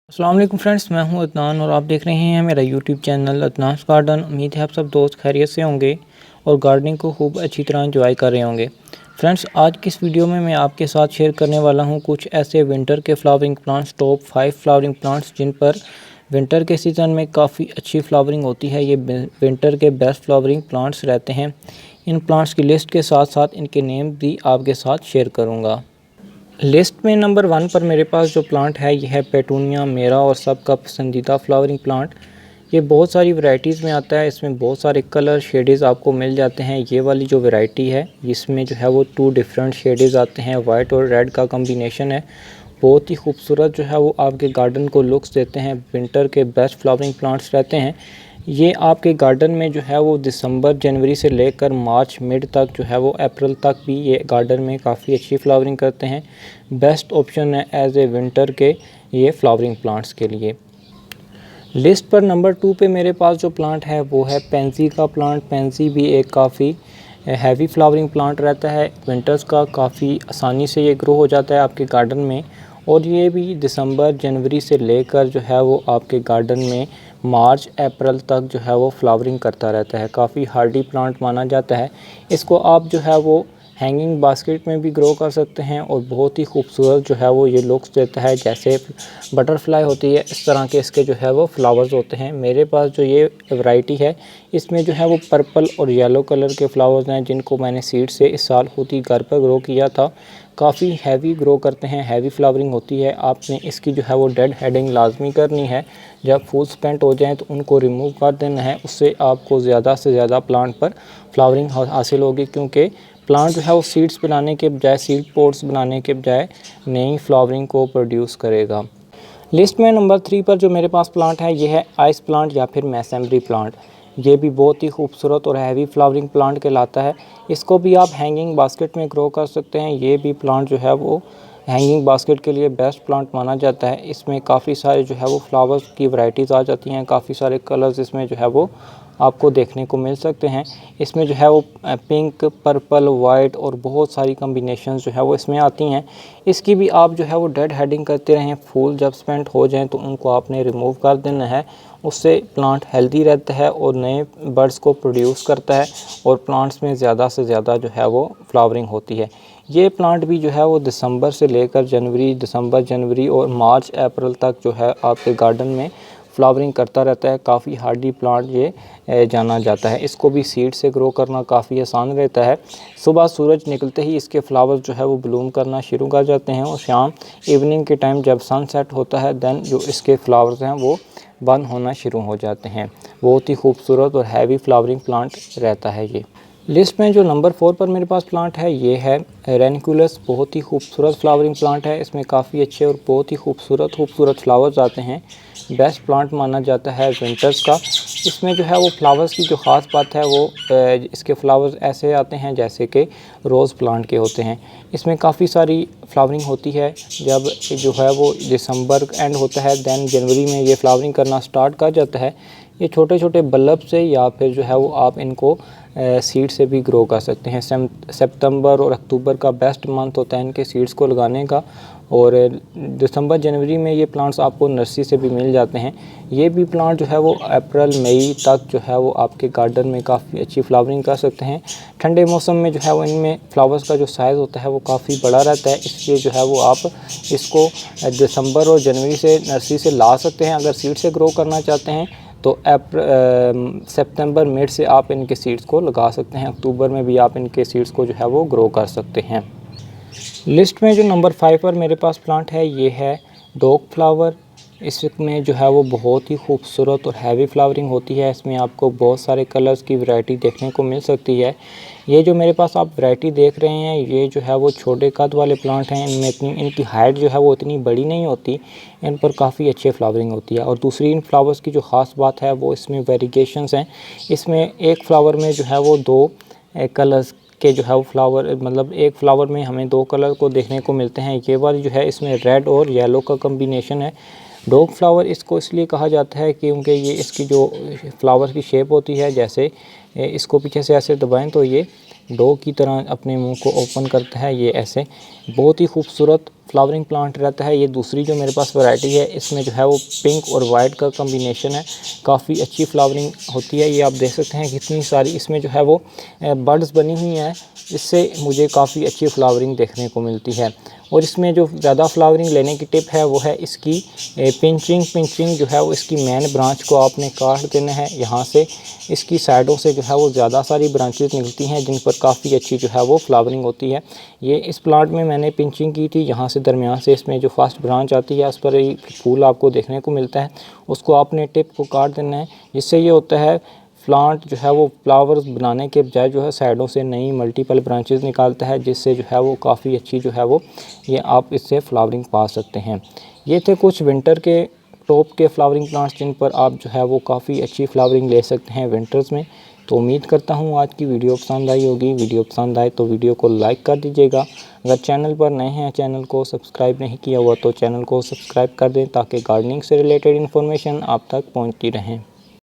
अस्सलाम वालेकुम फ्रेंड्स, मैं हूं अदनान और आप देख रहे हैं मेरा यूट्यूब चैनल अदनास गार्डन। उम्मीद है आप सब दोस्त खैरियत से होंगे और गार्डनिंग को खूब अच्छी तरह एंजॉय कर रहे होंगे। फ्रेंड्स, आज की इस वीडियो में मैं आपके साथ शेयर करने वाला हूं कुछ ऐसे विंटर के flowering plants, top 5 flowering plants जिन पर विंटर के सीज़न में काफ़ी अच्छी फ्लावरिंग होती है। ये विंटर के बेस्ट फ्लावरिंग प्लांट्स रहते हैं। इन प्लांट्स की लिस्ट के साथ साथ इनके नेम भी आपके साथ शेयर करूँगा। लिस्ट में नंबर 1 पर मेरे पास जो प्लांट है यह है पेटूनिया, मेरा और सबका पसंदीदा फ्लावरिंग प्लांट। ये बहुत सारी वैरायटीज़ में आता है, इसमें बहुत सारे कलर शेडेज़ आपको मिल जाते हैं। ये वाली जो वैरायटी है इसमें जो है वो 2 डिफरेंट शेडेज़ आते हैं, वाइट और रेड का कम्बिनेशन है। बहुत ही खूबसूरत जो है वो आपके गार्डन को लुक्स देते हैं। विंटर के बेस्ट फ्लावरिंग प्लांट्स रहते हैं। ये आपके गार्डन में जो है वो दिसंबर जनवरी से लेकर मार्च मिड तक जो है वो अप्रैल तक भी ये गार्डन में काफ़ी अच्छी फ्लावरिंग करते हैं। बेस्ट ऑप्शन है एज ए विंटर के ये फ्लावरिंग प्लांट्स के लिए। लिस्ट पर नंबर 2 पे मेरे पास जो प्लांट है वो है पेंसी का प्लांट। पेंसी भी एक काफ़ी हैवी फ्लावरिंग प्लांट रहता है। विंटर्स का काफ़ी आसानी से ये ग्रो हो जाता है आपके गार्डन में और ये भी दिसंबर जनवरी से लेकर जो है वो आपके गार्डन में मार्च अप्रैल तक जो है वो फ्लावरिंग करता रहता है। काफ़ी हार्डी प्लांट माना जाता है। इसको आप जो है वो हैंगिंग बास्केट में भी ग्रो कर सकते हैं और बहुत ही खूबसूरत जो है वो ये लुक्स देता है। जैसे बटरफ्लाई होती है इस तरह के इसके जो है वो फ्लावर्स होते हैं। मेरे पास जो ये वैरायटी है इसमें जो है वो पर्पल और येलो कलर के फ्लावर्स हैं जिनको मैंने सीड से इस साल खुद ही घर पर ग्रो किया था। काफ़ी हैवी ग्रो करते हैं, हैवी फ्लावरिंग होती है। आपने इसकी जो है वो डेड हेडिंग लाजमी करनी है। जब फूल स्पेंट हो जाएँ तो उनको रिमूव कर देना है। उससे आपको ज़्यादा से ज़्यादा प्लांट पर फ्लावरिंग हासिल होगी, क्योंकि प्लांट जो है वो सीड्स बनाने के बजाय, सीड पॉट्स बनाने के बजाय नई फ्लावरिंग को प्रोड्यूस करेगा। लिस्ट में नंबर 3 पर जो मेरे पास प्लांट है ये है आइस प्लांट या फिर मैसेमरी प्लांट। ये भी बहुत ही खूबसूरत और हैवी फ्लावरिंग प्लांट कहलाता है। इसको भी आप हैंगिंग बास्केट में ग्रो कर सकते हैं। ये भी प्लांट जो है वो हैंगिंग बास्केट के लिए बेस्ट प्लांट माना जाता है। इसमें काफ़ी सारे जो है वो फ्लावर्स की वैरायटीज़ आ जाती हैं। काफ़ी सारे कलर्स इसमें जो है वो आपको देखने को मिल सकते हैं। इसमें जो है वो पिंक, पर्पल, वाइट और बहुत सारी कम्बिनेशंस जो है वो इसमें आती हैं। इसकी भी आप जो है वो डेड हेडिंग करते रहें। फूल जब स्पेंट हो जाएं तो उनको आपने रिमूव कर देना है। उससे प्लांट हेल्दी रहता है और नए बर्ड्स को प्रोड्यूस करता है और प्लांट्स में ज़्यादा से ज़्यादा जो है वो फ्लावरिंग होती है। ये प्लांट भी जो है वो दिसंबर से लेकर दिसंबर जनवरी और मार्च अप्रैल तक जो है आपके गार्डन में फ्लावरिंग करता रहता है। काफ़ी हार्डी प्लांट ये जाना जाता है। इसको भी सीड से ग्रो करना काफ़ी आसान रहता है। सुबह सूरज निकलते ही इसके फ्लावर्स जो है वो ब्लूम करना शुरू कर जाते हैं और शाम इवनिंग के टाइम जब सनसेट होता है देन जो इसके फ्लावर्स हैं वो बंद होना शुरू हो जाते हैं। बहुत ही खूबसूरत और हैवी फ्लावरिंग प्लांट रहता है ये। लिस्ट में जो नंबर 4 पर मेरे पास प्लांट है ये है रेनिकुलस। बहुत ही खूबसूरत फ्लावरिंग प्लांट है। इसमें काफ़ी अच्छे और बहुत ही खूबसूरत फ्लावर्स आते हैं। बेस्ट प्लांट माना जाता है विंटर्स का। इसमें जो है वो फ्लावर्स की जो ख़ास बात है वो इसके फ्लावर्स ऐसे आते हैं जैसे कि रोज़ प्लांट के होते हैं। इसमें काफ़ी सारी फ्लावरिंग होती है। जब जो है वो दिसंबर एंड होता है देन जनवरी में ये फ्लावरिंग करना स्टार्ट कर जाता है। ये छोटे छोटे बल्ब से या फिर जो है वो आप इनको सीड से भी ग्रो कर सकते हैं। सितंबर और अक्टूबर का बेस्ट मंथ होता है इनके सीड्स को लगाने का और दिसंबर जनवरी में ये प्लांट्स आपको नर्सरी से भी मिल जाते हैं। ये भी प्लांट जो है वो अप्रैल मई तक जो है वो आपके गार्डन में काफ़ी अच्छी फ्लावरिंग कर सकते हैं। ठंडे मौसम में जो है वो इनमें फ्लावर्स का जो साइज़ होता है वो काफ़ी बड़ा रहता है, इसलिए जो है वो आप इसको दिसंबर और जनवरी से नर्सरी से ला सकते हैं। अगर सीड से ग्रो करना चाहते हैं तो सितंबर मिड से आप इनके सीड्स को लगा सकते हैं। अक्टूबर में भी आप इनके सीड्स को जो है वो ग्रो कर सकते हैं। लिस्ट में जो नंबर 5 पर मेरे पास प्लांट है ये है डॉग फ्लावर। इसमें जो है वो बहुत ही खूबसूरत और हैवी फ्लावरिंग होती है। इसमें आपको बहुत सारे कलर्स की वैरायटी देखने को मिल सकती है। ये जो मेरे पास आप वैरायटी देख रहे हैं ये जो है वो छोटे कद वाले प्लांट हैं। इनकी हाइट जो है वो इतनी बड़ी नहीं होती। इन पर काफ़ी अच्छे फ्लावरिंग होती है। और दूसरी इन फ्लावर्स की जो ख़ास बात है वो इसमें वेरिएशंस हैं। इसमें एक फ्लावर में जो है वो 2 कलर्स के जो है वो फ्लावर, मतलब एक फ्लावर में हमें 2 कलर को देखने को मिलते हैं। ये वाली जो है इसमें रेड और येलो का कम्बिनेशन है। डॉग फ्लावर इसको इसलिए कहा जाता है क्योंकि ये इसकी जो फ्लावर की शेप होती है, जैसे इसको पीछे से ऐसे दबाएं तो ये डो की तरह अपने मुंह को ओपन करता है। ये ऐसे बहुत ही खूबसूरत फ्लावरिंग प्लांट रहता है। ये दूसरी जो मेरे पास वैरायटी है, इसमें जो है वो पिंक और वाइट का कॉम्बिनेशन है, काफ़ी अच्छी फ्लावरिंग होती है। ये आप देख सकते हैं कितनी सारी इसमें जो है वो बड्स बनी हुई हैं, इससे मुझे काफ़ी अच्छी फ्लावरिंग देखने को मिलती है। और इसमें जो ज़्यादा फ्लावरिंग लेने की टिप है वो है इसकी पिंचिंग जो है वो इसकी मेन ब्रांच को आपने काट देना है। यहाँ से इसकी साइडों से जो है वो ज़्यादा सारी ब्रांचेस निकलती हैं जिन पर काफ़ी अच्छी जो है वो फ्लावरिंग होती है। ये इस प्लांट में मैंने पिंचिंग की थी, यहाँ से दरमियान से इसमें जो फर्स्ट ब्रांच आती है उस पर ही फूल आपको देखने को मिलता है, उसको आपने टिप को काट देना है। जिससे ये होता है प्लांट जो है वो फ्लावर्स बनाने के बजाय जो है साइडों से नई मल्टीपल ब्रांचेस निकालता है, जिससे जो है वो काफ़ी अच्छी जो है वो ये आप इससे फ्लावरिंग पा सकते हैं। ये थे कुछ विंटर के टॉप के फ्लावरिंग प्लांट्स जिन पर आप जो है वो काफ़ी अच्छी फ्लावरिंग ले सकते हैं विंटर्स में। तो उम्मीद करता हूँ आज की वीडियो पसंद आई होगी। वीडियो पसंद आए तो वीडियो को लाइक कर दीजिएगा। अगर चैनल पर नए हैं, चैनल को सब्सक्राइब नहीं किया हुआ तो चैनल को सब्सक्राइब कर दें ताकि गार्डनिंग से रिलेटेड इन्फॉर्मेशन आप तक पहुँचती रहें।